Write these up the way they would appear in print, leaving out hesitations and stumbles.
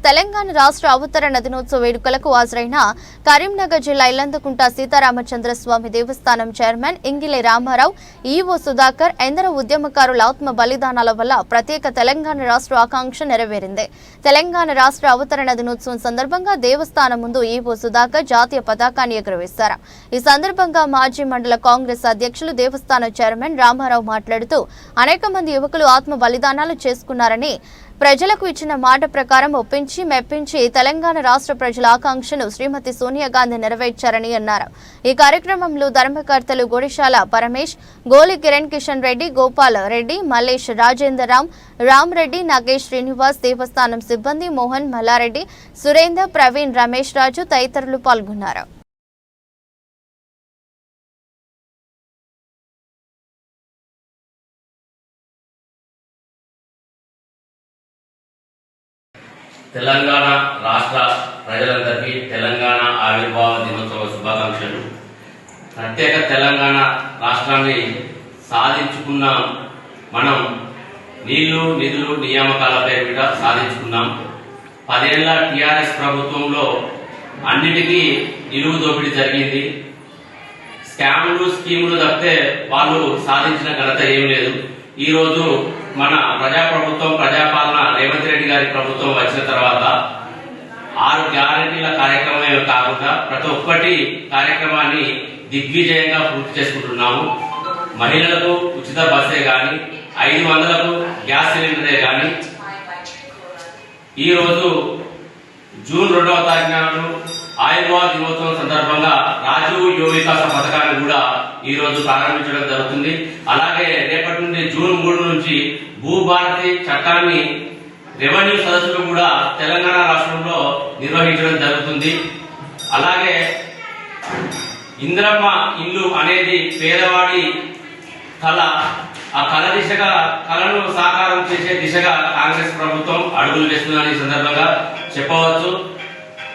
తెలంగాణ రాష్ట్ర అవతరణ దినోత్సవ వేడుకలకు హాజరైన కరీంనగర్ జిల్లా ఇల్లందుకుంట సీతారామచంద్ర స్వామి దేవస్థానం చైర్మన్ ఇంగిలి రామారావు, ఈవో సుధాకర్ ఎందరో ఉద్యమకారుల ఆత్మ బలిదానాల వల్ల ప్రత్యేక తెలంగాణ రాష్ట్ర ఆకాంక్ష నెరవేరింది. తెలంగాణ రాష్ట్ర అవతరణ దినోత్సవం సందర్భంగా దేవస్థానం ముందు ఈవో సుధాకర్ జాతీయ పతాకాన్ని ఎగురవేశారు. ఈ సందర్భంగా మాజీ మండల కాంగ్రెస్ అధ్యక్షులు దేవస్థానం చైర్మన్ రామారావు మాట్లాడుతూ అనేక మంది యువకులు ఆత్మ బలిదానాలు చేసుకున్నారని, ప్రజలకు ఇచ్చిన మాట ప్రకారం ఒప్పించి మెప్పించి తెలంగాణ రాష్ట్ర ప్రజల ఆకాంక్షను శ్రీమతి సోనియా గాంధీ నెరవేర్చారని అన్నారు. ఈ కార్యక్రమంలో ధర్మకర్తలు గోడిశాల పరమేష్, గోలి కిరణ్ కిషన్ రెడ్డి, గోపాల్ రెడ్డి, మల్లేష్, రాజేందర్ రామ్ రెడ్డి, నాగేష్ శ్రీనివాస్, దేవస్థానం సిబ్బంది మోహన్, మల్లారెడ్డి, సురేందర్, ప్రవీణ్, రమేష్ రాజు తదితరులు పాల్గొన్నారు. తెలంగాణ రాష్ట్ర ప్రజలందరికీ తెలంగాణ ఆవిర్భావ దినోత్సవ శుభాకాంక్షలు. ప్రత్యేక తెలంగాణ రాష్ట్రాన్ని సాధించుకున్న మనం నీళ్లు, నిధులు, నియామకాల పేరిట సాధించుకున్నాం. 10 ఏళ్ల టీఆర్ఎస్ ప్రభుత్వంలో అన్నిటికీ నిలువు దోపిడీ జరిగింది. స్కాములు, స్కీములు తప్పితే వాళ్ళు సాధించిన ఘనత ఏం లేదు. ఈ రోజు మన ప్రజాప్రభుత్వం, ప్రజాపాలన రేవంత్ రెడ్డి గారి ప్రభుత్వం వచ్చిన తర్వాత 6 గ్యారంటీల కార్యక్రమమే కాకుండా ప్రతి ఒక్కటి కార్యక్రమాన్ని దిగ్విజయంగా పూర్తి చేసుకుంటున్నాము. మహిళలకు ఉచిత బస్సే గాని, 500లకు గ్యాస్ సిలిండరే గాని, ఈ రోజు జూన్ 2వ తారీఖు నాడు ఆయుర్వేద దినోత్సవం సందర్భంగా రాజీవ్ యువ వికాస పథకాన్ని కూడా ఈ రోజు ప్రారంభించడం జరుగుతుంది. అలాగే రేపటి నుండి జూన్ 3 నుంచి భూభారతి చట్టాన్ని రెవెన్యూ సదస్సులు కూడా తెలంగాణ రాష్ట్రంలో నిర్వహించడం జరుగుతుంది. అలాగే ఇందిరమ్మ ఇల్లు అనేది పేదవాడి కళ. ఆ కళను సాకారం చేసే దిశగా కాంగ్రెస్ ప్రభుత్వం అడుగులు వేస్తుందని ఈ సందర్భంగా చెప్పవచ్చు.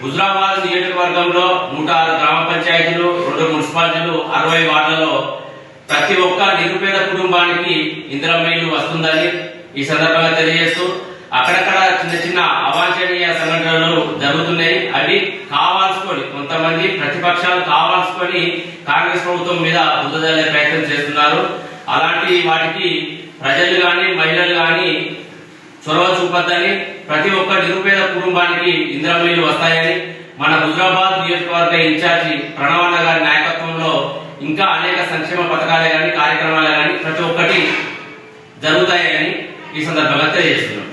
హుజరాబాద్ నియోజకవర్గంలో 106 గ్రామ పంచాయతీలు, 2 మున్సిపాలిటీలు, 60 వార్డులలో ప్రతి ఒక్క నిరుపేద కుటుంబానికి ఇందిరమ్మ ఇల్లు వస్తుందని ఈ సందర్భంగా తెలియజేస్తూ, అక్కడక్కడ చిన్న చిన్న అవాంఛనీయ సంఘటనలు జరుగుతున్నాయి. అవి కావాల్సుకొని కొంతమంది ప్రతిపక్షాలు కావాల్సుకొని కాంగ్రెస్ ప్రభుత్వం మీద బురద ప్రయత్నం చేస్తున్నారు. అలాంటి వాటికి ప్రజలు గాని, మహిళలు గాని చొరవ చూపద్దని, ప్రతి ఒక్క నిరుపేద కుటుంబానికి ఇందిరమ్మ ఇల్లు వస్తాయని మన హుజరాబాద్ నియోజకవర్గ ఇన్ఛార్జి ప్రణవన్న గారి నాయకత్వంలో ఇంకా అనేక సంక్షేమ పథకాలే గాని, కార్యక్రమాలే గాని ప్రతి ఒక్కటి జరుగుతాయని ఈ సందర్భంగా తెలియజేస్తున్నాం.